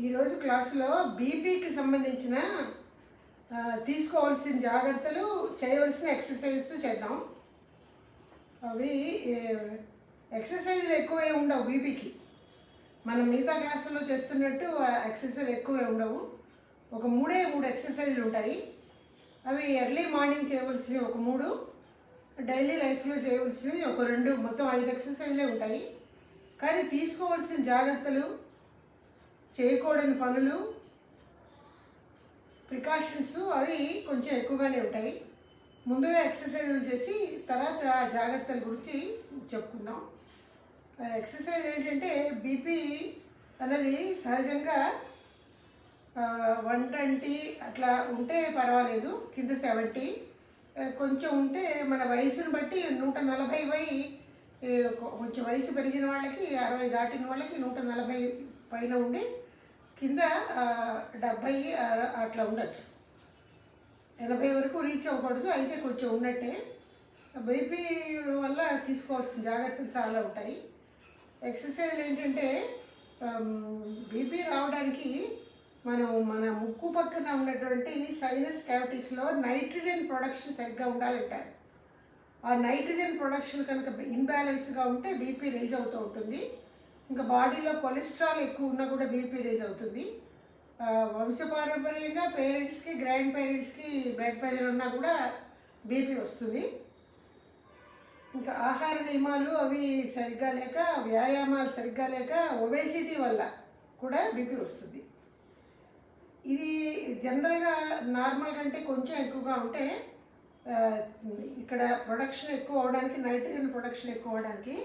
ఈరోజు క్లాసులో బీపీకి సంబంధించిన తీసుకోవాల్సిన జాగ్రత్తలు, చేయవలసిన ఎక్సర్సైజెస్ చేద్దాం. అవి ఎక్సర్సైజులు ఎక్కువే ఉండవు బీపీకి. మనం మిగతా క్లాసుల్లో చేస్తున్నట్టు ఎక్సర్సైజులు ఎక్కువే ఉండవు. ఒక మూడు ఎక్సర్సైజులు ఉంటాయి. అవి ఎర్లీ మార్నింగ్ చేయవలసినవి ఒక 3, డైలీ లైఫ్లో చేయవలసినవి ఒక 2, మొత్తం 5 ఎక్సర్సైజులే ఉంటాయి. కానీ తీసుకోవాల్సిన జాగ్రత్తలు, చేయకూడని పనులు, ప్రికాషన్స్ అవి కొంచెం ఎక్కువగానే ఉంటాయి. ముందుగా ఎక్సర్సైజులు చేసి తర్వాత జాగ్రత్తల గురించి చెప్పుకుందాం. ఎక్సర్సైజ్ ఏంటంటే బీపీ అన్నది సహజంగా 120 అట్లా ఉంటే పర్వాలేదు, కింద 70 కొంచెం ఉంటే మన వయసును బట్టి 140 కొంచెం వయసు పెరిగిన వాళ్ళకి 60 దాటిన వాళ్ళకి 140 పైన ఉండి కింద 70 అట్లా ఉండొచ్చు. 80 వరకు రీచ్ అవ్వకూడదు, అయితే కొంచెం ఉన్నట్టే. బీపీ వల్ల తీసుకోవాల్సిన జాగ్రత్తలు చాలా ఉంటాయి. ఎక్సర్సైజ్ ఏంటంటే బీపీ రావడానికి మన ముక్కు పక్కన ఉన్నటువంటి సైనస్ క్యావిటీస్లో నైట్రోజన్ ప్రొడక్షన్ సరిగ్గా ఉండాలంటారు. ఆ నైట్రోజన్ ప్రొడక్షన్ కనుక ఇన్బ్యాలెన్స్గా ఉంటే బీపీ రేజ్ అవుతూ ఉంటుంది. ఇంకా బాడీలో కొలెస్ట్రాల్ ఎక్కువ ఉన్నా కూడా బీపీ రేజ్ అవుతుంది. వంశపారంపర్యంగా పేరెంట్స్కి, గ్రాండ్ పేరెంట్స్కి బ్లడ్ ప్రెషర్ ఉన్నా కూడా బీపీ వస్తుంది. ఇంకా ఆహార నియమాలు అవి సరిగ్గా లేక, వ్యాయామాలు సరిగ్గా లేక, ఒబేసిటీ వల్ల కూడా బీపీ వస్తుంది. ఇది జనరల్గా నార్మల్ కంటే కొంచెం ఎక్కువగా ఉంటే ఇక్కడ ప్రొడక్షన్ ఎక్కువ అవడానికి, నైట్రోజన్ ప్రొడక్షన్ ఎక్కువ అవడానికి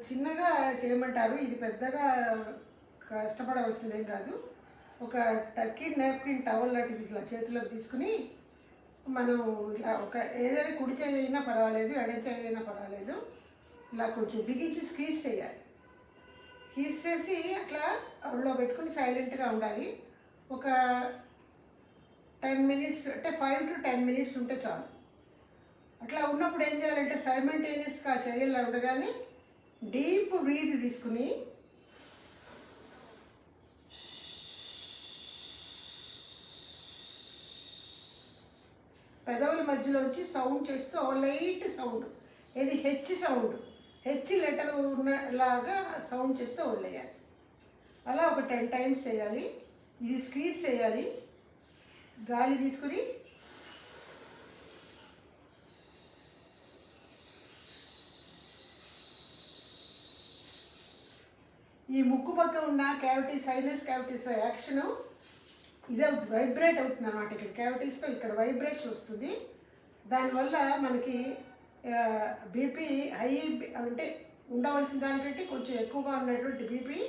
చిన్నగా చేయమంటారు. ఇది పెద్దగా కష్టపడవలసిందేం కాదు. ఒక టర్కీ నాప్కిన్ టవల్ లాంటిది ఇలా చేతిలోకి తీసుకుని మనం ఇలా ఏదైనా కుడి చేయి అయినా పర్వాలేదు, ఎడం చేయి అయినా పర్వాలేదు, ఇలా కొంచెం బిగించి స్క్వీజ్ చేయాలి. స్క్వీజ్ చేసి అట్లా ఒళ్ళో పెట్టుకుని సైలెంట్గా ఉండాలి. ఒక 10 మినిట్స్, అంటే 5 to 10 మినిట్స్ ఉంటే చాలు. అట్లా ఉన్నప్పుడు ఏం చేయాలంటే సైమల్టేనియస్గా చేయాలి ఉండగానే డీప్ బ్రీత్ తీసుకుని పెదవుల మధ్యలోంచి సౌండ్ చేస్తూ లైట్ సౌండ్, ఏది హెచ్ సౌండ్, హెచ్ లెటర్ ఉన్నలాగా సౌండ్ చేస్తూ వదిలేయాలి. అలా ఒక 10 టైమ్స్ చేయాలి. ఇది స్క్వీజ్ చేయాలి. గాలి తీసుకుని ఈ ముక్కు పక్క ఉన్న క్యావిటీ, సైనస్ క్యావిటీస్ యాక్షను ఇదే వైబ్రేట్ అవుతుంది అన్నమాట. ఇక్కడ క్యావిటీస్తో ఇక్కడ వైబ్రేషన్ వస్తుంది. దానివల్ల మనకి బీపీ హై అంటే ఉండవలసిన దానికంటే కొంచెం ఎక్కువగా ఉన్నటువంటి బీపీ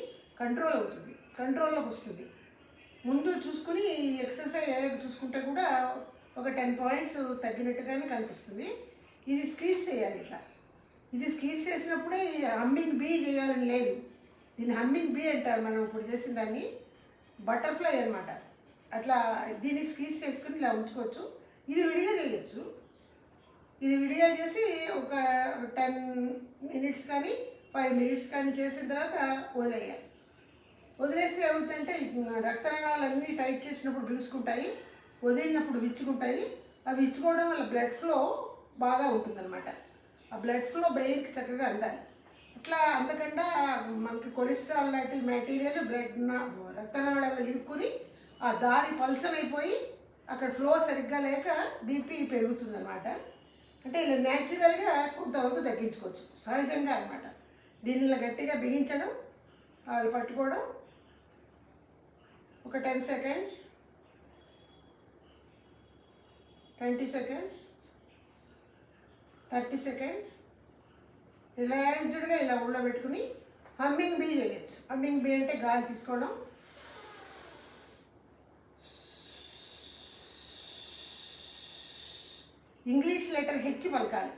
కంట్రోల్ అవుతుంది, కంట్రోల్లోకి వస్తుంది. ముందు చూసుకుని ఎక్సర్సైజ్ చూసుకుంటే కూడా ఒక 10 పాయింట్స్ తగ్గినట్టుగానే కనిపిస్తుంది. ఇది స్క్వీజ్ చేయాలి ఇట్లా. ఇది స్క్వీజ్ చేసినప్పుడే హమ్మింగ్ బీ చేయాలని లేదు. దీన్ని హమ్మింగ్ బీ అంటారు. మనం ఇప్పుడు చేసిన దాన్ని బటర్ఫ్లై అనమాట. అట్లా దీన్ని స్క్వీజ్ చేసుకుని ఇలా ఉంచుకోవచ్చు. ఇది విడిగా చేయొచ్చు. ఇది విడిగా చేసి ఒక 10 మినిట్స్ కానీ 5 మినిట్స్ కానీ చేసిన తర్వాత వదిలేయాలి. వదిలేస్తే ఏమవుతుందంటే రక్తనాళాలన్నీ టైట్ చేసినప్పుడు బిగుసుకుంటాయి, వదిలినప్పుడు విచ్చుకుంటాయి. అవి విచ్చుకోవడం వల్ల బ్లడ్ ఫ్లో బాగా ఉంటుందన్నమాట. ఆ బ్లడ్ ఫ్లో బ్రెయిన్కి చక్కగా అందాలి. అట్లా అందకుండా మనకి కొలెస్ట్రాల్ లాంటి మెటీరియల్ రక్తనాళాలు ఇరుక్కుని ఆ దారి పల్చర్ అయిపోయి అక్కడ ఫ్లో సరిగ్గా లేక బీపీ పెరుగుతుందన్నమాట. అంటే ఇలా న్యాచురల్గా కొంతవరకు తగ్గించుకోవచ్చు, సహజంగా అనమాట. దీనిలో గట్టిగా బిగించడం, వాళ్ళు పట్టుకోవడం, ఒక 10 సెకండ్స్, 20 సెకండ్స్, 30 సెకండ్స్ రిలాక్స్డ్గా ఇలా ఊళ్ళో పెట్టుకుని హమ్మింగ్ బీ చేయొచ్చు. హమ్మింగ్ బీ అంటే గాలి తీసుకోవడం, ఇంగ్లీష్ లెటర్ హెచ్ పలకాలి.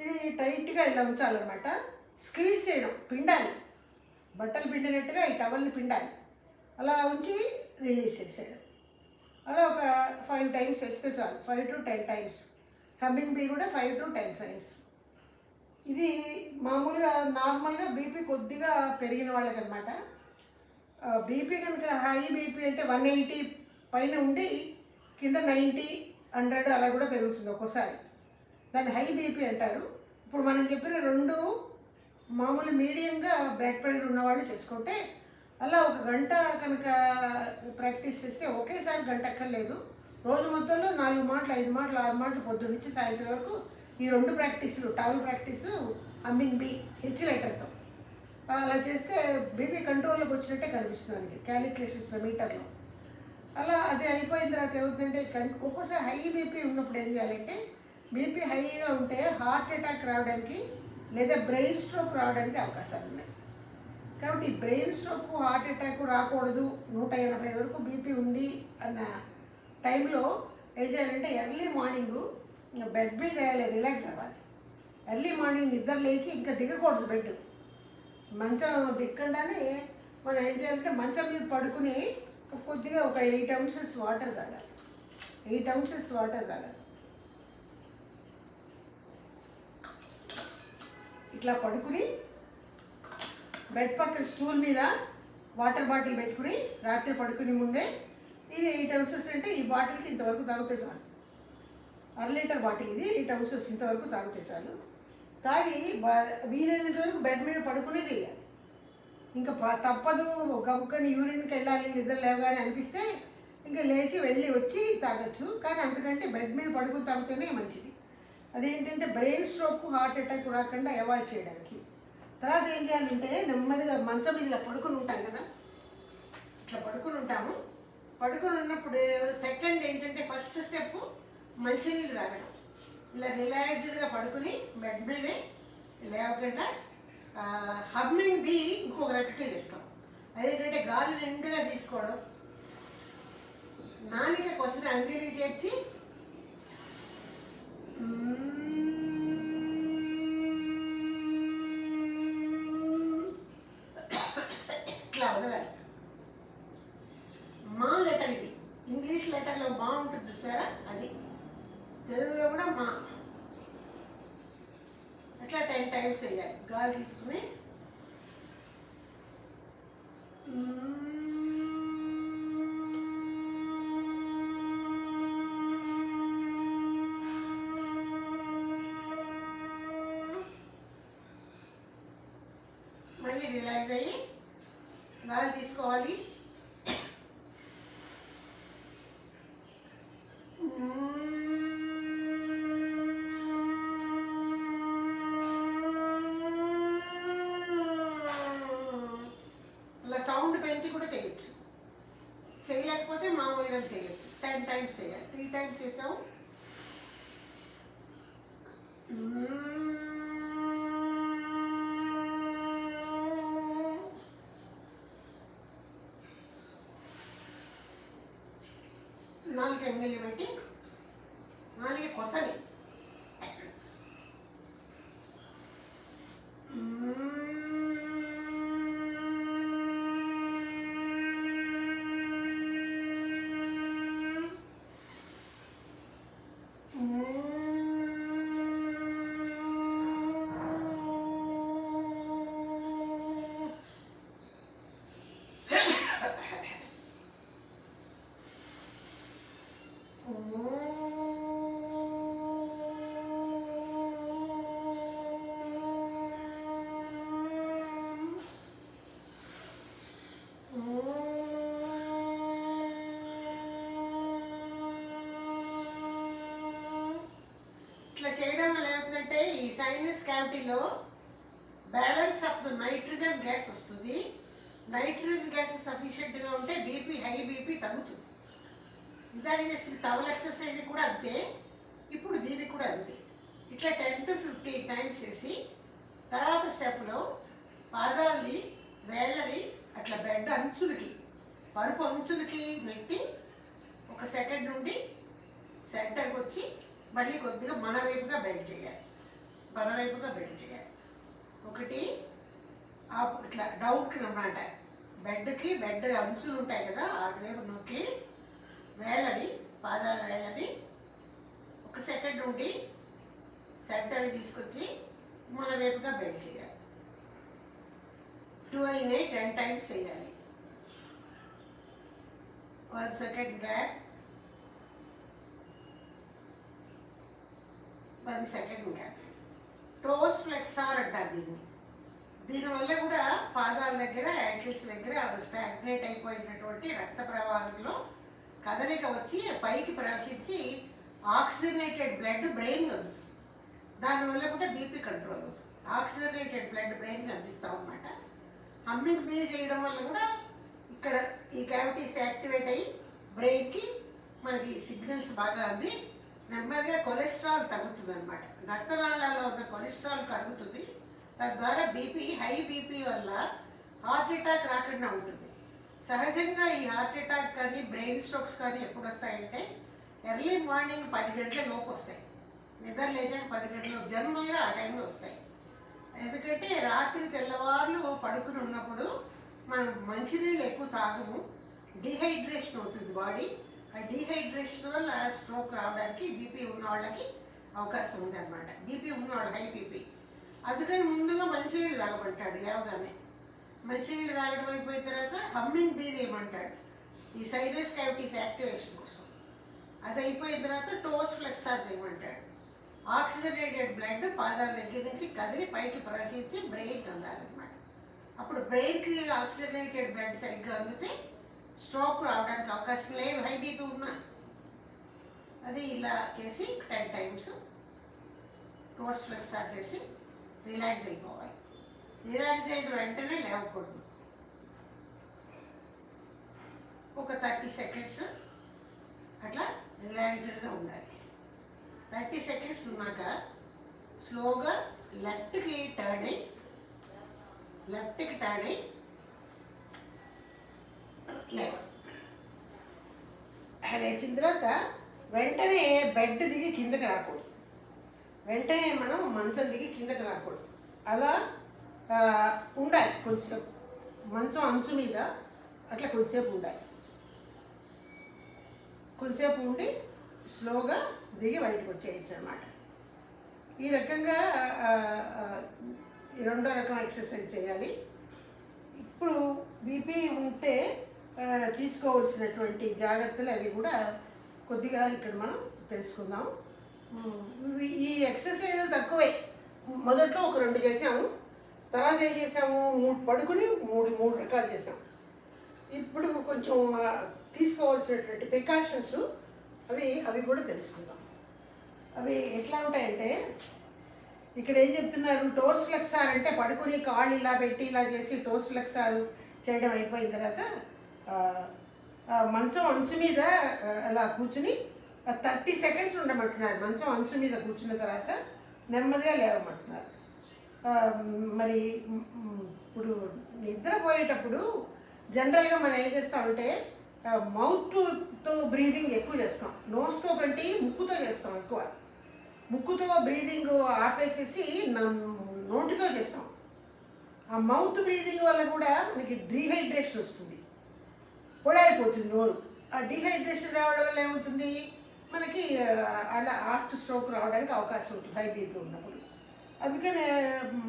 ఇది టైట్గా ఇలా ఉంచాలన్నమాట. స్క్వీజ్ చేయడం, పిండాలి, బట్టలు పిండినట్టుగా ఈ టవల్ని పిండాలి. అలా ఉంచి రిలీజ్ చేసేయడం. అలా ఒక 5 టైమ్స్ వేస్తే చాలు, 5 to 10 టైమ్స్. హమ్మింగ్ బీ కూడా 5 to 10 టైమ్స్. ఇది మామూలుగా నార్మల్గా బీపీ కొద్దిగా పెరిగిన వాళ్ళకి అనమాట. బీపీ కనుక హై బీపీ అంటే 180 పైన ఉండి కింద 90, 100 అలా కూడా పెరుగుతుంది ఒక్కోసారి. దాన్ని హై బీపీ అంటారు. ఇప్పుడు మనం చెప్పిన 2 మామూలు మీడియంగా బ్లడ్ ప్రెషర్ ఉన్నవాళ్ళు చేసుకుంటే, అలా ఒక గంట కనుక ప్రాక్టీస్ చేస్తే, ఒకేసారి గంట అక్కర్లేదు, రోజు మొత్తంలో 4 మాటలు, 5 మాటలు, 6 మాటలు పొద్దు నుంచి సాయంత్రం వరకు ఈ 2 ప్రాక్టీసులు, towel practice, humming bee, H లెటర్తో అలా చేస్తే బీపీ కంట్రోల్లోకి వచ్చినట్టే కనిపిస్తుంది మనకి క్యాలిక్యులేషన్స్లో, మీటర్లో. అలా అది అయిపోయిన తర్వాత ఏమవుతుందంటే, ఒక్కోసారి హై బీపీ ఉన్నప్పుడు ఏం చేయాలంటే, బీపీ హైగా ఉంటే హార్ట్ అటాక్ రావడానికి లేదా బ్రెయిన్ స్ట్రోక్ రావడానికి అవకాశాలు ఉన్నాయి. కాబట్టి బ్రెయిన్ స్ట్రోక్, హార్ట్ అటాక్ రాకూడదు, 180 వరకు బీపీ ఉంది అన్న టైంలో ఏం చేయాలంటే, ఎర్లీ మార్నింగు బెడ్ మీద రిలాక్స్ అవ్వాలి. ఎర్లీ మార్నింగ్ నిద్ర లేచి ఇంకా దిగకూడదు బెడ్. మంచం దిక్కుండానే మనం ఏం చేయాలంటే, మంచం మీద పడుకుని కొద్దిగా ఒక 8 ounces వాటర్ తాగాలి. 8 ounces వాటర్ తాగాలి. ఇట్లా పడుకుని బెడ్ పక్కన స్టూల్ మీద వాటర్ బాటిల్ పెట్టుకుని రాత్రి పడుకుని ముందే, ఇది 8 ounces అంటే ఈ బాటిల్కి ఇంతవరకు తాగితే చాలు. 1 లీటర్ బాటిల్ ఇది, 8 ounces ఇంతవరకు తాగితే చాలు. తాగి వీలైనంత వరకు బెడ్ మీద పడుకునే చేయాలి. ఇంకా తప్పదు, గబుక్కని యూరిన్కి వెళ్ళాలి నిద్ర లేవగానే అనిపిస్తే ఇంకా లేచి వెళ్ళి వచ్చి తాగొచ్చు. కానీ అంతకంటే బెడ్ మీద పడుకుని తాగితేనే మంచిది. అదేంటంటే బ్రెయిన్ స్ట్రోక్, హార్ట్ అటాక్ రాకుండా అవాయిడ్ చేయడానికి. తర్వాత ఏం చేయాలంటే, నెమ్మదిగా మంచం మీద ఇలా పడుకుని ఉంటాం కదా, ఇట్లా పడుకుని ఉంటాము. పడుకుని ఉన్నప్పుడు సెకండ్ ఏంటంటే, ఫస్ట్ స్టెప్ మంచినీళ్ళు తాగడం. ఇలా రిలాక్స్డ్గా పడుకుని బెడ్ మీదే లేవకుండా హమ్మింగ్ బీ ఇంకొక రకంగా చేస్తాం. అదేంటంటే, గాలి నిండుగా తీసుకోవడం, నాలిక కోసం అంగిలి చేర్చి ఇట్లా వదలాలి. మా లెటర్ ఇది, ఇంగ్లీష్ లెటర్లో మా ఉంటుంది చూసారా, అది తెలుగులో కూడా మా. అట్లా 10 టైమ్స్ వేయాలి. గాలి తీసుకుని మళ్ళీ రిలాక్స్ అయ్యి గాలి తీసుకోవాలి. అలా సౌండ్ పెంచి కూడా చేయొచ్చు, చేయలేకపోతే మామూలుగా చేయొచ్చు. 10 టైమ్స్ చేయాలి. 3 టైమ్స్ చేసాము. నాలుగు ఎంగిలి పెట్టి నాలుగు కొసని ఇట్లా చేయడం వల్ల ఏమవుతుందంటే, ఈ సైనస్ క్యావిటీలో balance of the nitrogen gas వస్తుంది. నైట్రోజన్ గ్యాస్ సఫిషియెంట్గా ఉంటే బీపీ, హై బీపీ తగ్గుతుంది. ఇందాక చేసిన టవల్ ఎక్సర్సైజ్ కూడా అంతే, ఇప్పుడు దీనికి కూడా అంతే. ఇట్లా 10 to 15 టైమ్స్ చేసి తర్వాత స్టెప్లో పాదాలని, వేళ్ళని అట్లా బెడ్ అంచులకి, పరుపు అంచులకి నెట్టి 1 సెకండ్ నుండి సెంటర్కి వచ్చి మళ్ళీ కొద్దిగా మన వైపుగా బెండ్ చేయాలి. పరవైపుగా బెండ్ చేయాలి. ఒకటి ఇట్లా డౌన్కి అన్నమాట. బెడ్ అంచులు ఉంటాయి కదా, అటువైపు నొక్కి వేళ్ళని, పాదాల వేళ్ళని 1 సెకండ్ నుండి సెంటర్కి తీసుకొచ్చి మన వైపుగా బెండ్ చేయాలి. 2 అయినాయి, 10 టైమ్స్ చేయాలి. 1 second gap, 1 second gap. Toes flexor అంటారు దీనివల్ల కూడా పాదాల దగ్గర, యాంకిల్స్ దగ్గర స్టాగ్నేట్ అయిపోయినటువంటి రక్త ప్రవాహంలో కదలిక వచ్చి పైకి ప్రవహించి ఆక్సిజనేటెడ్ బ్లడ్ బ్రెయిన్ అందుతుంది. దానివల్ల కూడా బీపీ కంట్రోల్ అవుతుంది. ఆక్సిజనేటెడ్ బ్లడ్ బ్రెయిన్కి అందిస్తాం అన్నమాట. హమ్మింగ్ బ్రీత్ చేయడం వల్ల కూడా ఇక్కడ ఈ క్యావిటీస్ యాక్టివేట్ అయ్యి బ్రెయిన్కి మనకి సిగ్నల్స్ బాగా అంది నెమ్మదిగా కొలెస్ట్రాల్ తగ్గుతుంది అన్నమాట. రక్తనాళాల్లో ఉన్న కొలెస్ట్రాల్ కరుగుతుంది. తద్వారా హై బీపీ వల్ల హార్ట్ అటాక్ రాకుండా ఉంటుంది. సహజంగా ఈ హార్ట్ అటాక్ కానీ బ్రెయిన్ స్ట్రోక్స్ కానీ ఎప్పుడు వస్తాయంటే ఎర్లీ మార్నింగ్ 10 గంటల లోపు వస్తాయి. నిద్ర లేచాక 10 గంటల జనరల్గా ఆ టైంలో వస్తాయి. ఎందుకంటే రాత్రి తెల్లవార్లు పడుకుని ఉన్నప్పుడు మనం మంచినీళ్ళు ఎక్కువ తాగము, డీహైడ్రేషన్ అవుతుంది బాడీ. ఆ డీహైడ్రేషన్ వల్ల స్ట్రోక్ రావడానికి బీపీ ఉన్న వాళ్ళకి అవకాశం ఉంది అన్నమాట. బీపీ ఉన్నవాళ్ళు హై బీపీ, అందుకని ముందుగా మంచినీళ్ళు తాగమంటాడు. లేవగానే మంచినీళ్ళు తాగడం అయిపోయిన తర్వాత హమ్మింగ్ బ్రీత్ చేయమంటాడు, ఈ సైనస్ క్యావిటీస్ యాక్టివేషన్ కోసం. అది అయిపోయిన తర్వాత టోస్ ఫ్లెక్సార్ చేయమంటాడు. ఆక్సిజనేటెడ్ బ్లడ్ పాదాల దగ్గర నుంచి కదిలి పైకి ప్రవహించి బ్రెయిన్కి అందాలన్నమాట. అప్పుడు బ్రెయిన్కి ఆక్సిజనేటెడ్ బ్లడ్ సరిగ్గా అందితే స్ట్రోక్ రావడానికి అవకాశం లేదు, హై బీపీ ఉన్నా. అది ఇలా చేసి 10 టైమ్స్ టోస్ ఫ్లెక్సార్ చేసి రిలాక్స్ అయిపోవాలి. రిలాక్స్ అయిన వెంటనే లేవకూడదు. ఒక 30 సెకండ్స్ అట్లా రిలాక్స్డ్గా ఉండాలి. 30 సెకండ్స్ ఉన్నాక స్లోగా లెఫ్ట్కి టర్న్ అయ్యి లేచిన తర్వాత వెంటనే బెడ్ దిగి కిందకి రాకూడదు. వెంటనే మనం మంచం దిగి కిందకి రాకూడదు. అలా ఉండాలి. కొంచెంసేపు మంచం అంచు మీద అట్లా కొంచెంసేపు ఉండాలి. కొంచెంసేపు ఉండి స్లోగా దిగి బయటకు వచ్చేయచ్చు అన్నమాట. ఈ రకంగా రెండో రకం ఎక్సర్సైజ్ చేయాలి. ఇప్పుడు బీపీ ఉంటే తీసుకోవాల్సినటువంటి జాగ్రత్తలు అవి కూడా కొద్దిగా ఇక్కడ మనం తెలుసుకుందాం. ఈ ఎక్సర్సైజ్ తక్కువే. మొదట్లో ఒక 2 చేసాము, తర్వాత ఏం చేసాము, 3 పడుకుని 3 రకాలు చేసాం. ఇప్పుడు కొంచెం తీసుకోవాల్సినటువంటి ప్రికాషన్స్ అవి కూడా తెలుసుకుందాం. అవి ఎట్లా ఉంటాయంటే, ఇక్కడ ఏం చెప్తున్నారు, టోస్ ఫ్లెక్సార్ అంటే పడుకుని కాళ్ళు ఇలా పెట్టి ఇలా చేసి టోస్ ఫ్లెక్సార్ చేయడం అయిపోయిన తర్వాత మంచం అంచు మీద అలా కూర్చుని 30 సెకండ్స్ ఉండమంటున్నారు. మంచం అంచు మీద కూర్చున్న తర్వాత నెమ్మదిగా లేవమంటున్నారు. మరి ఇప్పుడు నిద్రపోయేటప్పుడు జనరల్గా మనం ఏం చేస్తామంటే మౌత్తో బ్రీదింగ్ ఎక్కువ చేస్తాం, నోస్తో కంటే ముక్కుతో చేస్తాం ఎక్కువ. ముక్కుతో బ్రీదింగ్ ఆపేసేసి నోటితో చేస్తాం. ఆ మౌత్ బ్రీదింగ్ వల్ల కూడా మనకి డీహైడ్రేషన్ వస్తుంది, పొడారిపోతుంది నోరు. ఆ డీహైడ్రేషన్ రావడం వల్ల ఏమవుతుంది, మనకి అలా హార్ట్ స్ట్రోక్ రావడానికి అవకాశం ఉంటుంది హై బీపీ ఉన్నప్పుడు. అందుకనే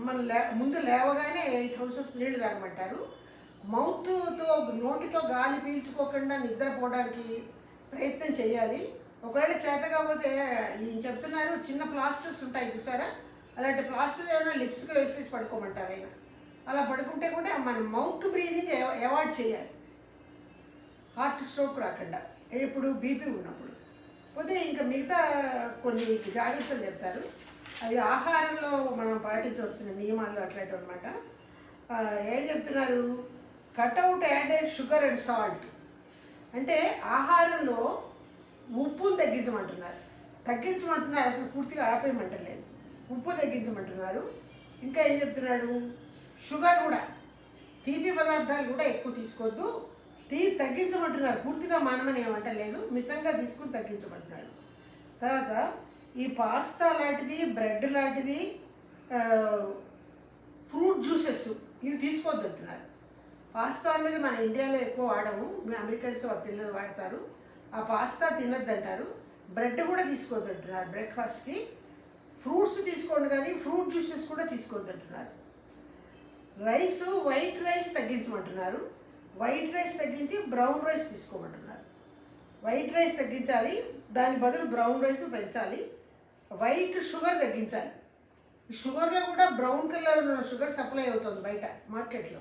మనం ముందు లేవగానే 8 ounces నీళ్ళు తాగమంటారు. మౌత్తో నోటితో గాలి పీల్చుకోకుండా నిద్రపోవడానికి ప్రయత్నం చేయాలి. ఒకవేళ చేత కాకపోతే ఈయన చెప్తున్నారు చిన్న ప్లాస్టర్స్ ఉంటాయి చూసారా, అలాంటి ప్లాస్టర్ ఏమైనా లిప్స్కి వేసేసి పడుకోమంటారు ఆయన. అలా పడుకుంటే కూడా మన మౌత్ బ్రీదింగ్ అవాయిడ్ చేయాలి హార్ట్ స్ట్రోక్ రాకుండా ఇప్పుడు బీపీ ఉన్నప్పుడు. పోతే ఇంకా మిగతా కొన్ని జాగ్రత్తలు చెప్తారు, అవి ఆహారంలో మనం పాటించవలసిన నియమాలు అట్లాంటివి అనమాట. ఏం చెప్తున్నారు, cutout added sugar and salt అంటే ఆహారంలో ఉప్పును తగ్గించమంటున్నారు. అసలు పూర్తిగా ఆపేయమంటలేదు, ఉప్పు తగ్గించమంటున్నారు. ఇంకా ఏం చెప్తున్నాడు, షుగర్ కూడా, తీపి పదార్థాలు కూడా ఎక్కువ తీసుకోవద్దు, తగ్గించమంటున్నారు. పూర్తిగా మానమని ఏమంటలేదు, మితంగా తీసుకుని తగ్గించమంటున్నాడు. తర్వాత ఈ పాస్తా లాంటిది, బ్రెడ్ లాంటిది, ఫ్రూట్ జ్యూసెస్ ఇవి తీసుకోవద్దు అంటున్నారు. పాస్తా అనేది మన ఇండియాలో ఎక్కువ వాడము, అమెరికన్స్ పిల్లలు వాడతారు. ఆ పాస్తా తినొద్దు అంటారు. బ్రెడ్ కూడా తీసుకోవద్దు అంటున్నారు బ్రేక్ఫాస్ట్కి. ఫ్రూట్స్ తీసుకోండి కానీ ఫ్రూట్ జ్యూసెస్ కూడా తీసుకోవద్దు అంటున్నారు. వైట్ రైస్ తగ్గించమంటున్నారు. వైట్ రైస్ తగ్గించి బ్రౌన్ రైస్ తీసుకోమంటున్నారు. వైట్ రైస్ తగ్గించాలి, దాని బదులు బ్రౌన్ రైస్ పెంచాలి. వైట్ షుగర్ తగ్గించాలి. షుగర్లో కూడా బ్రౌన్ కలర్ ఉన్న షుగర్ సప్లై అవుతుంది బయట మార్కెట్లో.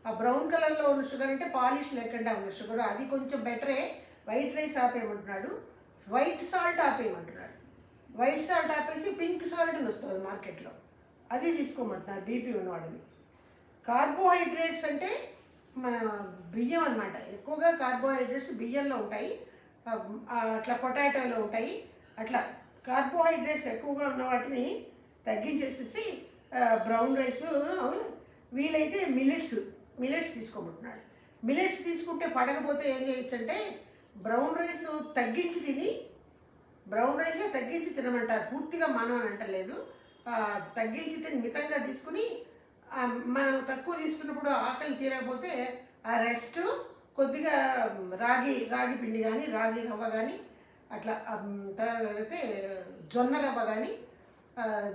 ఆ బ్రౌన్ కలర్లో ఉన్న షుగర్ అంటే పాలిష్ లేకుండా ఉన్న షుగర్, అది కొంచెం బెటరే. వైట్ రైస్ ఆపేయమంటున్నాడు. వైట్ సాల్ట్ ఆపేయమంటున్నాడు. వైట్ సాల్ట్ ఆపేసి పింక్ సాల్ట్ అని వస్తుంది మార్కెట్లో, అది తీసుకోమంటున్నారు బీపీ ఉన్నవాడిని. కార్బోహైడ్రేట్స్ అంటే మన బియ్యం అన్నమాట. ఎక్కువగా కార్బోహైడ్రేట్స్ బియ్యంలో ఉంటాయి, అట్లా పొటాటోలో ఉంటాయి. అట్లా కార్బోహైడ్రేట్స్ ఎక్కువగా ఉన్న వాటిని తగ్గించేసేసి బ్రౌన్ రైస్, వీలైతే మిల్లెట్స్ తీసుకోమంటున్నాడు. మిల్లెట్స్ తీసుకుంటే పడకపోతే ఏం చేయొచ్చు అంటే బ్రౌన్ రైస్ తగ్గించి తినమంటారు. పూర్తిగా మానవని అంటలేదు, తగ్గించి తిని మితంగా తీసుకుని, మనం తక్కువ తీసుకున్నప్పుడు ఆకలి తీరకపోతే ఆ రెస్ట్ కొద్దిగా రాగి పిండి కానీ రాగి రవ్వ కానీ అట్లా, తర్వాత అయితే జొన్న రవ్వ కానీ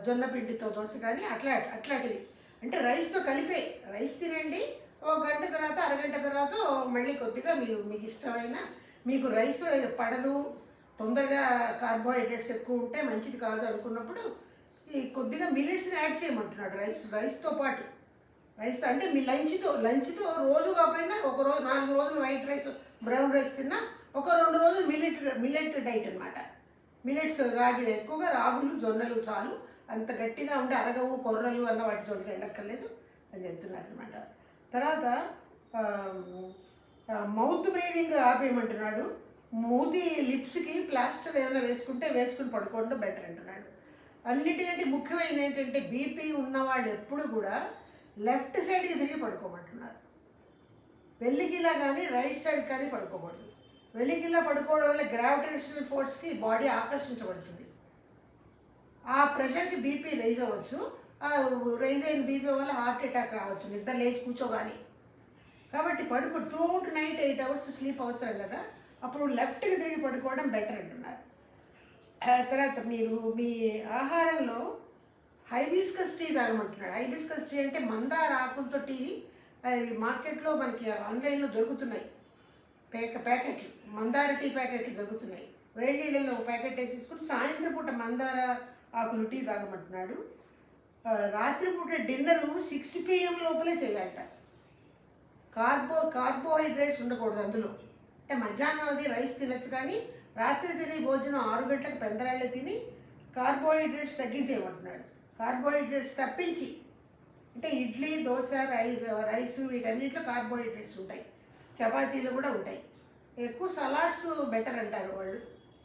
జొన్న పిండితో దోశ కానీ అట్లాంటివి అంటే రైస్తో కలిపే రైస్ తినండి. ఒక గంట తర్వాత అరగంట తర్వాత మళ్ళీ కొద్దిగా మీకు ఇష్టమైన, మీకు రైస్ పడదు, తొందరగా కార్బోహైడ్రేట్స్ ఎక్కువ ఉంటే మంచిది కాదు అనుకున్నప్పుడు ఈ కొద్దిగా మిల్లెట్స్ని యాడ్ చేయమంటున్నాడు రైస్తో పాటు. రైస్తో అంటే మీ లంచ్తో రోజు కాకపోయినా ఒక రోజు 4 రోజులు వైట్ రైస్ బ్రౌన్ రైస్ తిన్నా, ఒక 2 రోజులు మిల్లెట్ డైట్ అనమాట. మిల్లెట్స్ ఎక్కువగా రాగులు జొన్నలు చాలు, అంత గట్టిగా ఉండి అరగవు కొర్రలు అన్న వాటి జోలికి వెళ్ళక్కర్లేదు అని చెప్తున్నారు అనమాట. తర్వాత మౌత్ బ్రీదింగ్ ఆపేయమంటున్నాడు. మూతి లిప్స్కి ప్లాస్టర్ ఏమైనా వేసుకుని పడుకోవడం బెటర్ అంటున్నాడు. అన్నిటికంటే ముఖ్యమైనది ఏంటంటే బీపీ ఉన్నవాళ్ళు ఎప్పుడు కూడా లెఫ్ట్ సైడ్కి తిరిగి పడుకోమంటున్నారు. వెల్లికిలా కానీ రైట్ సైడ్ కానీ పడుకోకూడదు. వెల్లికిలా పడుకోవడం వల్ల గ్రావిటేషనల్ ఫోర్స్కి బాడీ ఆకర్షించబడుతుంది. ఆ ప్రెషర్కి బీపీ రైజ్ అవ్వచ్చు. ఆ రైజ్ అయిన బీపీ వల్ల హార్ట్ అటాక్ రావచ్చు నిద్ర లేచి కూర్చోగానే. కాబట్టి త్రూఅవుట్ నైట్ 8 hours స్లీప్ అవసరం కదా, అప్పుడు లెఫ్ట్కి తిరిగి పడుకోవడం బెటర్ అంటున్నారు. తర్వాత మీరు మీ ఆహారంలో హైబిస్కస్ టీ తాగమంటున్నాడు. హైబిస్కస్ టీ అంటే మందార ఆకులతో టీ, మార్కెట్లో మనకి ఆన్లైన్లో దొరుకుతున్నాయి ప్యాకెట్లు, మందార టీ ప్యాకెట్లు దొరుకుతున్నాయి. వేడి నీళ్ళల్లో ఒక ప్యాకెట్ వేసేసుకుని సాయంత్రం పూట మందార ఆకులు టీ తాగమంటున్నాడు. రాత్రిపూట డిన్నరు 6 PM లోపలే చేయాలట. కార్బోహైడ్రేట్స్ ఉండకూడదు అందులో. అంటే మధ్యాహ్నం అది రైస్ తినచ్చు, కానీ రాత్రి తిని భోజనం 6 గంటలకు పెందరాళ్ళే తిని కార్బోహైడ్రేట్స్ తగ్గించేయమంటున్నాడు. కార్బోహైడ్రేట్స్ తప్పించి అంటే ఇడ్లీ దోశ రైస్ వీటన్నిటిలో కార్బోహైడ్రేట్స్ ఉంటాయి, చపాతీలు కూడా ఉంటాయి. ఎక్కువ సలాడ్స్ బెటర్ అంటారు వాళ్ళు,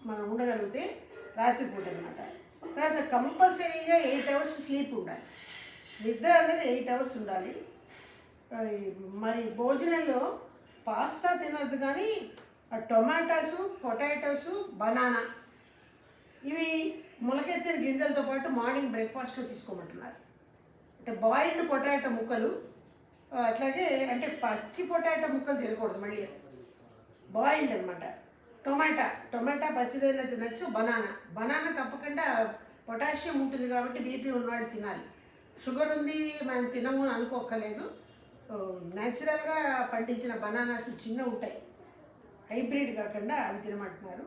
మనం ఉండగలిగితే రాత్రిపూట అనమాట. తర్వాత కంపల్సరీగా 8 hours స్లీప్ ఉండాలి. నిద్ర అనేది 8 hours ఉండాలి. మరి భోజనంలో పాస్తా తినద్దు, కానీ టొమాటోసు పొటాటోసు బనానా ఇవి మొలకెత్తిన గింజలతో పాటు మార్నింగ్ బ్రేక్ఫాస్ట్లో తీసుకోమంటున్నారు. అంటే బాయిల్డ్ పొటాటో ముక్కలు, అట్లాగే అంటే పచ్చి పొటాటో ముక్కలు తినకూడదు, మళ్ళీ బాయిల్డ్ అనమాట. టొమాటా పచ్చిదైనా తినచ్చు. బనానా తప్పకుండా పొటాషియం ఉంటుంది కాబట్టి బీపీ ఉన్నవాళ్ళు తినాలి. షుగర్ ఉంది మనం తినము అని అనుకోక్కర్లేదు. న్యాచురల్గా పండించిన బనానాస్ చిన్న ఉంటాయి, హైబ్రిడ్ కాకుండా అవి తినమంటున్నారు.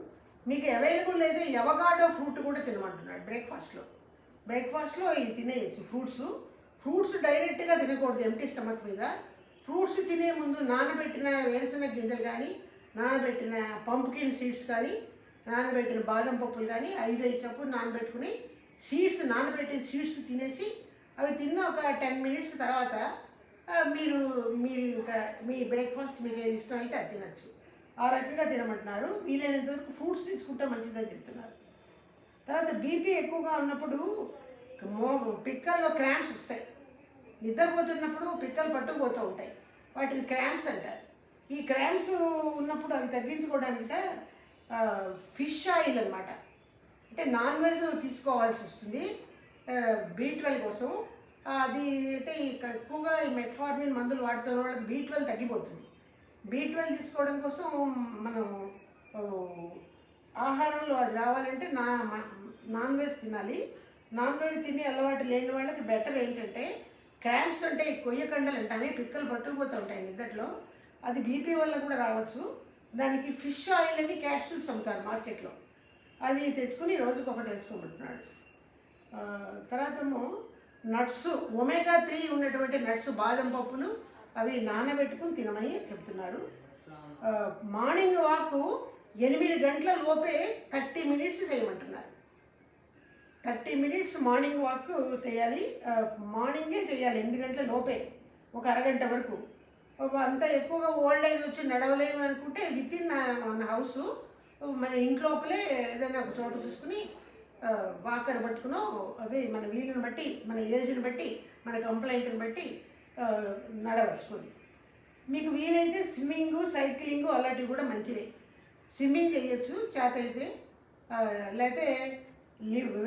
మీకు అవైలబుల్ అయితే ఎవగాడో ఫ్రూట్ కూడా తినమంటున్నాడు బ్రేక్ఫాస్ట్లో ఇవి తినేయచ్చు. ఫ్రూట్స్ డైరెక్ట్గా తినకూడదు ఎంటీ స్టమక్ మీద. ఫ్రూట్స్ తినే ముందు నానబెట్టిన వేరుశనగ గింజలు కానీ, నానబెట్టిన పంప్కిన్ సీడ్స్ కానీ, నానబెట్టిన బాదం పప్పులు కానీ 5 చొప్పున నానబెట్టుకుని నానబెట్టిన సీడ్స్ తినేసి, అవి తిన్న ఒక 10 minutes తర్వాత మీరు ఇంకా మీ బ్రేక్ఫాస్ట్ మీకు ఏది ఇష్టం అయితే అది తినచ్చు. ఆ రకంగా తినమంటున్నారు. వీలైనంత వరకు ఫ్రూట్స్ తీసుకుంటే మంచిదని చెప్తున్నారు. తర్వాత బీపీ ఎక్కువగా ఉన్నప్పుడు పిక్కల్లో క్రాంప్స్ వస్తాయి. నిద్రపోతున్నప్పుడు పిక్కలు పట్టుకుపోతూ ఉంటాయి, వాటిని క్రాంప్స్ అంటారు. ఈ క్రాంప్స్ ఉన్నప్పుడు అవి తగ్గించుకోవడానిక ఫిష్ ఆయిల్ అనమాట, అంటే నాన్ వెజ్ తీసుకోవాల్సి వస్తుంది. B12 కోసం. అది అయితే ఎక్కువగా ఈ మెట్ఫార్మిన్ మందులు వాడుతున్న వాళ్ళకి B12 తగ్గిపోతుంది. B12 తీసుకోవడం కోసం మనం ఆహారంలో అది రావాలంటే నాన్ వెజ్ తినాలి. నాన్ వెజ్ తిని అలవాటు లేని వాళ్ళకి బెటర్ ఏంటంటే క్రాంప్స్ అంటే కొయ్యకండలు అంటే పిక్కలు పట్టుకుపోతూ ఉంటాయి నిద్దట్లో. అది బీపీ వల్ల కూడా రావచ్చు. దానికి ఫిష్ ఆయిల్ అని క్యాప్సూల్స్ అమ్ముతారు మార్కెట్లో. అవి తెచ్చుకుని రోజుకొకటి వేసుకోమంటున్నాడు. తర్వాత నట్స్, ఒమేగా 3 ఉన్నటువంటి నట్స్, బాదం పప్పులు అవి నానబెట్టుకుని తినమని చెప్తున్నారు. మార్నింగ్ వాక్ 8 గంటల లోపే 30 మినిట్స్ చేయమంటున్నారు. 30 మినిట్స్ మార్నింగ్ వాక్ చేయాలి. మార్నింగే చేయాలి 8 గంటల లోపే, ఒక అరగంట వరకు. అంత ఎక్కువగా ఓల్డ్ ఏజ్ వచ్చి నడవలేము అనుకుంటే విత్ ఇన్ మన హౌస్, మన ఇంట్లోపలే ఏదైనా ఒక చోట చూసుకుని వాకర్ పట్టుకునో, అదే మన వీలుని బట్టి, మన ఏజ్ని బట్టి, మన కంప్లైంట్ని బట్టి నడవచ్చుకొని. మీకు వీలైతే స్విమ్మింగు, సైక్లింగు అలాంటివి కూడా మంచివే. స్విమ్మింగ్ చేయొచ్చు చేత అయితే. లేకపోతే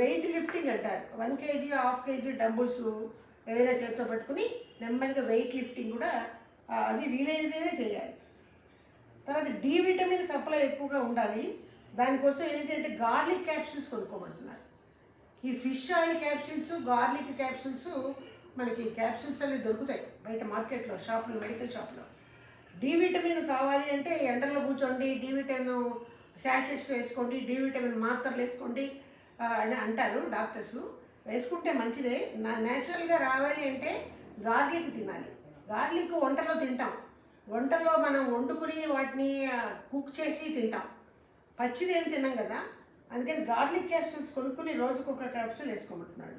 వెయిట్ లిఫ్టింగ్ అంటారు. 1 kg 1/2 kg డంబుల్స్ ఏదైనా చేతితో పట్టుకుని నెమ్మదిగా వెయిట్ లిఫ్టింగ్ కూడా అది వీలైనదే చేయాలి. తర్వాత డి విటమిన్ సప్లై ఎక్కువగా ఉండాలి. దానికోసం ఏంటంటే గార్లిక్ క్యాప్సూల్స్ కొనుక్కోమంటున్నారు. ఈ fish oil capsules, garlic capsules మనకి క్యాప్సూల్స్ అవి దొరుకుతాయి బయట మార్కెట్లో, షాపులో, మెడికల్ షాప్లో. డి విటమిన్ కావాలి అంటే ఎండలో కూర్చోండి, డి విటమిన్ శాచెట్స్ వేసుకోండి, డి విటమిన్ మాత్రలు వేసుకోండి అని అంటారు డాక్టర్స్. వేసుకుంటే మంచిదే. న్యాచురల్గా రావాలి అంటే గార్లిక్ తినాలి. గార్లిక్ వంటలో తింటాం, వంటలో మనం వండుకుని వాటిని కుక్ చేసి తింటాం, పచ్చిది ఏం తిన్నాం కదా. అందుకని గార్లిక్ క్యాప్సూల్స్ కొనుక్కుని రోజుకొక క్యాప్సూల్ వేసుకోమంటున్నాడు.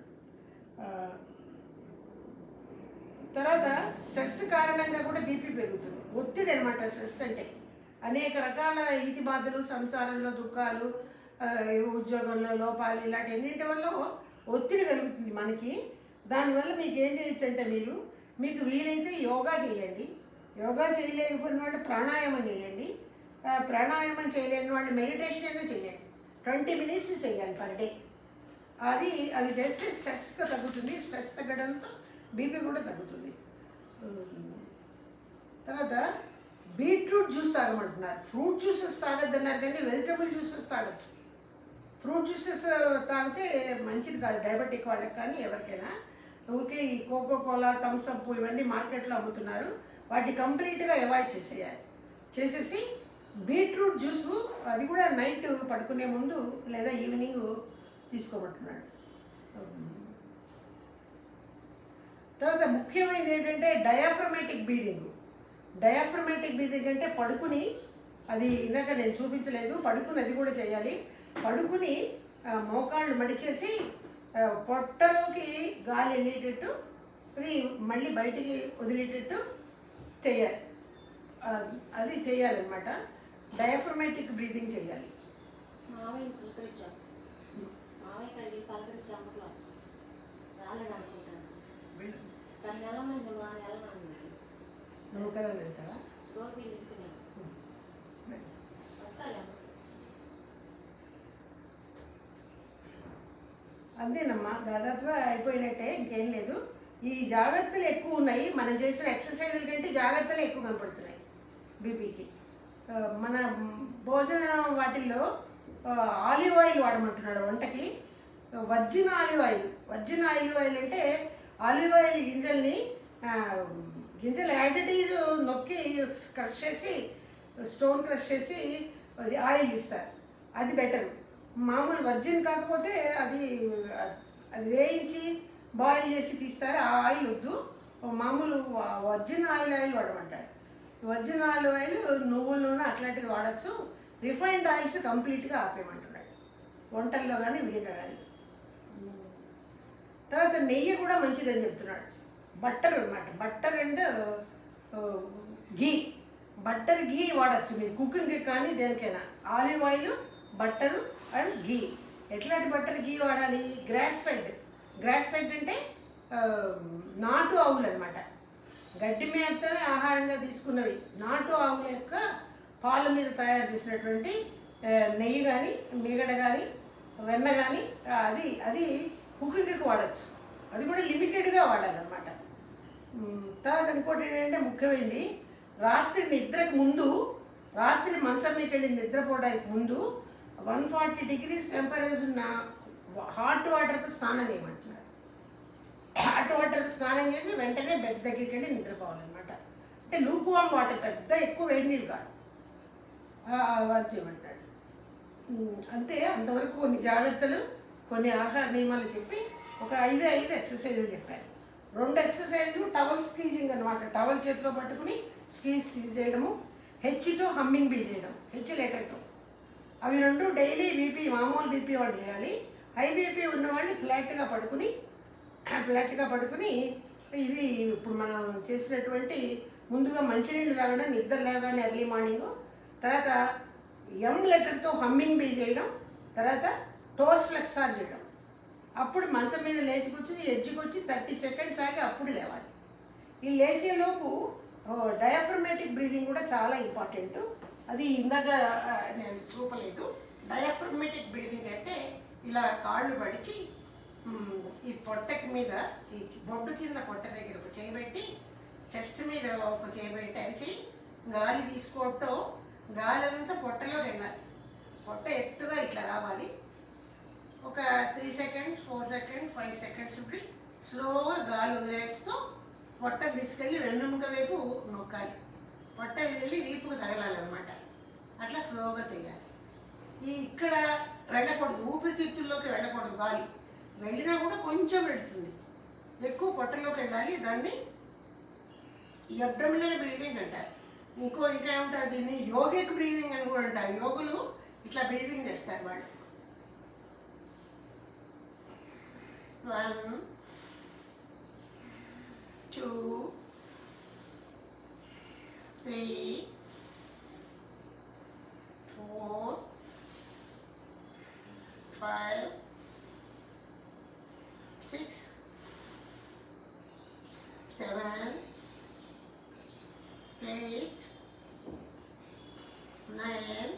తర్వాత స్ట్రెస్ కారణంగా కూడా బీపీ పెరుగుతుంది. ఒత్తిడి అనమాట స్ట్రెస్ అంటే. అనేక రకాల ఈతి బాధలు, సంసారంలో దుఃఖాలు, ఉద్యోగంలో లోపాలు, ఇలాంటి అన్నింటి వల్ల ఒత్తిడి కలుగుతుంది మనకి. దానివల్ల మీకు ఏం చేయొచ్చు అంటే మీకు వీలైతే యోగా చేయండి. యోగా చేయలేకపోయిన వాళ్ళు ప్రాణాయామం చేయండి. ప్రాణాయామం చేయలేని వాళ్ళు మెడిటేషన్ అయినా చేయండి. 20 మినిట్స్ చేయాలి పర్ డే. అది చేస్తే స్ట్రెస్ తగ్గుతుంది. స్ట్రెస్ తగ్గడంతో బీపీ కూడా తగ్గుతుంది. తర్వాత బీట్రూట్ జ్యూస్ తాగమంటున్నారు. ఫ్రూట్ జ్యూసెస్ తాగొద్దన్నారు కానీ వెజిటబుల్ జ్యూసెస్ తాగొచ్చు. ఫ్రూట్ జ్యూసెస్ తాగితే మంచిది కాదు డయాబెటిక్ వాళ్ళకి కానీ ఎవరికైనా. ఊరికే ఈ కోకోకోలా, థమ్స్అప్ ఇవన్నీ మార్కెట్లో అమ్ముతున్నారు. వాటిని కంప్లీట్గా అవాయిడ్ చేసేసి బీట్రూట్ జ్యూసు అది కూడా నైట్ పడుకునే ముందు లేదా ఈవినింగ్ తీసుకోమంటున్నాడు. తర్వాత ముఖ్యమైనది ఏంటంటే డయాఫ్రమాటిక్ బ్రీదింగ్. డయాఫ్రమాటిక్ బ్రీదింగ్ అంటే పడుకుని, అది ఇందాక నేను చూపించలేదు, పడుకుని అది కూడా చేయాలి. పడుకుని మోకాళ్ళు మడిచేసి పొట్టలోకి గాలి వెళ్ళేటట్టు, అది మళ్ళీ బయటికి వదిలేటట్టు చేయాలి. అది చేయాలన్నమాట. డయాఫ్రమాటిక్ బ్రీదింగ్ చేయాలి. నువ్వు కదా వెళ్తావా? అంతేనమ్మా, దాదాపుగా అయిపోయినట్టే, ఇంకేం లేదు. ఈ జాగ్రత్తలు ఎక్కువ ఉన్నాయి. మనం చేసిన ఎక్సర్సైజుల కంటే జాగ్రత్తలు ఎక్కువ కనపడుతున్నాయి బీపీకి. మన భోజన వాటిల్లో ఆలివ్ ఆయిల్ వాడమంటున్నాడు వంటకి. వర్జిన్ ఆలివ్ ఆయిల్ అంటే ఆలివ్ ఆయిల్ గింజలు యాజ్ ఇట్ ఈజ్ నొక్కి క్రష్ చేసి, స్టోన్ క్రష్ చేసి అది ఆయిల్ ఇస్తారు. అది బెటరు. మామూలు వర్జిన్ కాకపోతే అది వేయించి బాయిల్ చేసి తీస్తారు. ఆ ఆయిల్ వద్దు, మామూలు వర్జిన్ ఆయిల్ వాడమంటాడు. వర్జిన్ ఆయిల్ నువ్వుల నూనె అట్లాంటిది వాడచ్చు. రిఫైన్డ్ ఆయిల్స్ కంప్లీట్గా ఆపేయమంటున్నాడు వంటల్లో కానీ విడిగా కానీ. తర్వాత నెయ్యి కూడా మంచిదని చెప్తున్నాడు. బట్టర్ అన్నమాట, బట్టర్ అండ్ ఘీ. బట్టర్ ఘీ వాడచ్చు మీరు కుకింగ్కి కానీ దేనికైనా. ఆలివ్ ఆయిల్, బట్టరు అండ్ ఘీ. ఎట్లాంటి బట్టర్ ఘీ వాడాలి? గ్రాస్ ఫెడ్ అంటే నాటు ఆవులు అనమాట. గడ్డి మేతనే ఆహారంగా తీసుకున్నవి. నాటు ఆవుల యొక్క పాల మీద తయారు చేసినటువంటి నెయ్యి కానీ, మీగడ కానీ, వెన్న కానీ, అది కుకింగ్కి వాడచ్చు, అది కూడా లిమిటెడ్గా వాడాలన్నమాట. తర్వాత ఇంకోటి ఏంటంటే ముఖ్యమైనది, రాత్రి నిద్రకు ముందు, రాత్రి మంచం మీకు వెళ్ళి నిద్రపోవడానికి ముందు 140 degrees టెంపరేచర్ ఉన్న హాట్ వాటర్తో స్నానం చేయమంటున్నారు. హాట్ వాటర్తో స్నానం చేసి వెంటనే బెడ్ దగ్గరికి వెళ్ళి నిద్రపోవాలన్నమాట. అంటే లూక్ వామ్ వాటర్, పెద్ద ఎక్కువ వేడి నీళ్ళు కాదు, అది చేయమంటాడు. అంతే. అంతవరకు కొన్ని జాగ్రత్తలు, కొన్ని ఆహార నియమాలు చెప్పి ఒక 5 ఎక్సర్సైజులు చెప్పారు. 2 ఎక్సర్సైజులు టవల్ స్క్వీజింగ్ అనమాట. టవల్ చేతిలో పట్టుకుని స్క్వీజ్ చేయడము, హెచ్తో హమ్మింగ్ బీ చేయడం, హెచ్ లెటర్తో. అవి 2 డైలీ బీపీ, మామూలు బీపీ వాళ్ళు చేయాలి. హై బీపీ ఉన్నవాళ్ళు ఫ్లాట్గా పడుకుని ఇది ఇప్పుడు మనం చేసినటువంటి ముందుగా మంచినీళ్ళు తాగడం, నిద్ర లేవగానే ఎర్లీ మార్నింగ్, తర్వాత ఎం లెటర్తో హమ్మింగ్ బీ చేయడం, తర్వాత టోస్ ఫ్లెక్సార్ చేయడం. అప్పుడు మంచం మీద లేచి కూర్చుని ఎడ్జ్కి వచ్చి 30 seconds ఆగి అప్పుడు లేవాలి. ఈ లేచేలోపు డయాఫ్రమేటిక్ బ్రీదింగ్ కూడా చాలా ఇంపార్టెంట్. అది ఇందాక నేను చూపలేదు. డయాఫ్రమేటిక్ బ్రీదింగ్ అంటే ఇలా కాళ్ళు పడిచి ఈ పొట్టకి మీద, ఈ బొడ్డు కింద పొట్ట దగ్గర ఒక చేయి పెట్టి, చెస్ట్ మీద ఒక చేయి పెట్టి అరిచి గాలి తీసుకోవటం, గాలి అంతా పొట్టలో వెళ్ళాలి. పొట్ట ఎత్తుగా ఇట్లా రావాలి. ఒక 3 seconds, 4 seconds, 5 seconds ఉండి స్లోగా గాలి వదిలేస్తూ పొట్ట తీసుకెళ్ళి వెన్నుముక వైపు నొక్కాలి. పొట్ట వెళ్ళి వీపుకు తగలాలన్నమాట. అట్లా స్లోగా చేయాలి. ఇక్కడ వెళ్ళకూడదు, ఊపిరితిత్తుల్లోకి వెళ్ళకూడదు. గాలి వెళ్ళినా కూడా కొంచెం వెళుతుంది, ఎక్కువ పొట్టలోకి వెళ్ళాలి. దాన్ని అబ్డమినల్ బ్రీదింగ్ అంటారు. ఇంకా ఏమంటారు దీన్ని, యోగిక్ బ్రీదింగ్ అని కూడా అంటారు. యోగులు ఇట్లా బ్రీదింగ్ చేస్తారు వాళ్ళు. 1 2 3 4 5 6 7 8 9